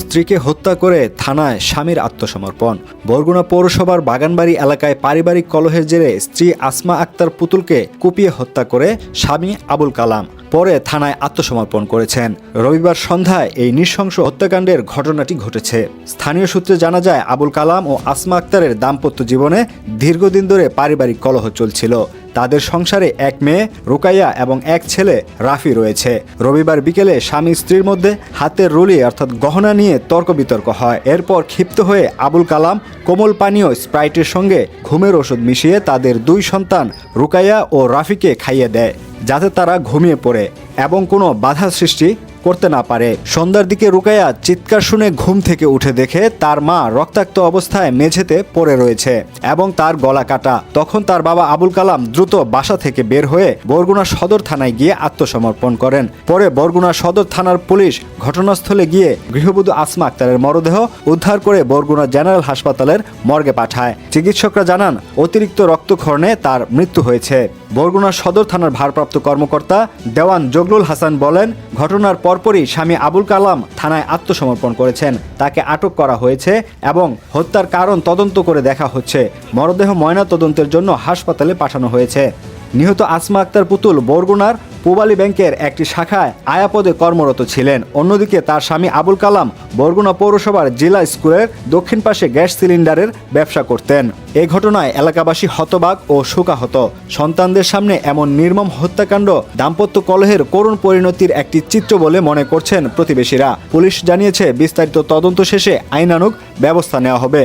স্ত্রীকে হত্যা করে থানায় স্বামীর আত্মসমর্পণ। বরগুনা পৌরসভার বাগানবাড়ি এলাকায় পারিবারিক কলহের জেরে স্ত্রী আসমা আক্তার পুতুলকে কুপিয়ে হত্যা করে স্বামী আবুল কালাম পরে থানায় আত্মসমর্পণ করেছেন। রবিবার সন্ধ্যায় এই নৃশংস হত্যাকাণ্ডের ঘটনাটি ঘটেছে। স্থানীয় সূত্রে জানা যায়, আবুল কালাম ও আসমা আক্তারের দাম্পত্য জীবনে দীর্ঘদিন ধরে পারিবারিক কলহ চলছিল। তাদের সংসারে এক মেয়ে রুকাইয়া এবং এক ছেলে রাফি রয়েছে। রবিবার বিকেলে স্বামী স্ত্রীর মধ্যে হাতের রুলি অর্থাৎ গহনা নিয়ে তর্ক বিতর্ক হয়। এরপর ক্ষিপ্ত হয়ে আবুল কালাম কোমল পানীয় স্প্রাইটের সঙ্গে ঘুমের ওষুধ মিশিয়ে তাদের দুই সন্তান রুকাইয়া ও রাফিকে খাইয়ে দেয়, যাতে তারা ঘুমিয়ে পড়ে এবং কোনো বাধা সৃষ্টি করতে না পারে। সন্ধ্যার দিকে রুকাইয়া চিৎকার শুনে ঘুম থেকে উঠে দেখে তার মা রক্তাক্ত অবস্থায় মেঝেতে পড়ে রয়েছে এবং তার গলা কাটা। তখন তার বাবা আবুল কালাম দ্রুত বাসা থেকে বের হয়ে বরগুনা সদর থানায় গিয়ে আত্মসমর্পণ করেন। পরে বরগুনা সদর থানার পুলিশ ঘটনাস্থলে গিয়ে গৃহবধূ আসমা আক্তারের মরদেহ উদ্ধার করে বরগুনা জেনারেল হাসপাতালের মর্গে পাঠায়। চিকিৎসকরা জানান, অতিরিক্ত রক্তক্ষরণে তার মৃত্যু হয়েছে। বরগুনা সদর থানার ভারপ্রাপ্ত কর্মকর্তা দেওয়ান জগলুল হাসান বলেন, ঘটনার পরপরই স্বামী আবুল কালাম থানায় আত্মসমর্পণ করেছেন। তাকে আটক করা হয়েছে এবং হত্যার কারণ তদন্ত করে দেখা হচ্ছে। মরদেহ ময়না তদন্তের জন্য হাসপাতালে পাঠানো হয়েছে। নিহত আসমা আক্তার পুতুল বরগুনার পূবালী ব্যাংকের একটি শাখায় আয়াপদে কর্মরত ছিলেন। অন্যদিকে তার স্বামী আবুল কালাম বরগুনা পৌরসভার জেলা স্কুলের দক্ষিণ পাশে গ্যাস সিলিন্ডারের ব্যবসা করতেন। এ ঘটনায় এলাকাবাসী হতবাক ও শোকাহত। সন্তানদের সামনে এমন নির্মম হত্যাকাণ্ড দাম্পত্য কলহের করুণ পরিণতির একটি চিত্র বলে মনে করছেন প্রতিবেশীরা। পুলিশ জানিয়েছে, বিস্তারিত তদন্ত শেষে আইনানুগ ব্যবস্থা নেওয়া হবে।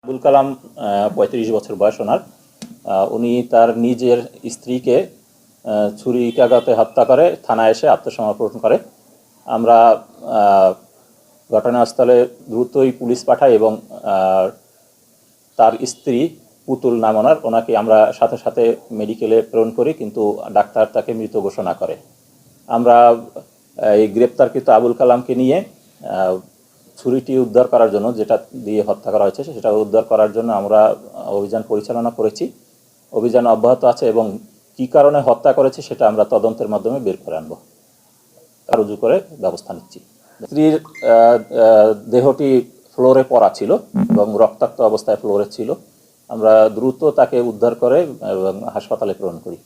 আবুল কালাম 35 বছর বয়স ওনার। উনি তার নিজের স্ত্রীকে ছুরিকাঘাতে হত্যা করে থানায় এসে আত্মসমর্পণ করে। আমরা ঘটনাস্থলে দ্রুতই পুলিশ পাঠাই এবং তার স্ত্রী পুতুল নাম ওনাকে আমরা সাথে সাথে মেডিকেলে প্রেরণ করি, কিন্তু ডাক্তার তাকে মৃত ঘোষণা করে। আমরা এই গ্রেপ্তারকৃত আবুল কালামকে নিয়ে ছুরিটি উদ্ধার করার জন্য, যেটা দিয়ে হত্যা করা হয়েছে সেটা উদ্ধার করার জন্য আমরা অভিযান পরিচালনা করেছি। অভিযান অব্যাহত আছে এবং কী কারণে হত্যা করেছে সেটা আমরা তদন্তের মাধ্যমে বের করে আনবো, রুজু করে ব্যবস্থা নিচ্ছি। স্ত্রীর দেহটি ফ্লোরে পড়া ছিল এবং রক্তাক্ত অবস্থায় ফ্লোরে ছিল। আমরা দ্রুত তাকে উদ্ধার করে এবং হাসপাতালে প্রেরণ করি।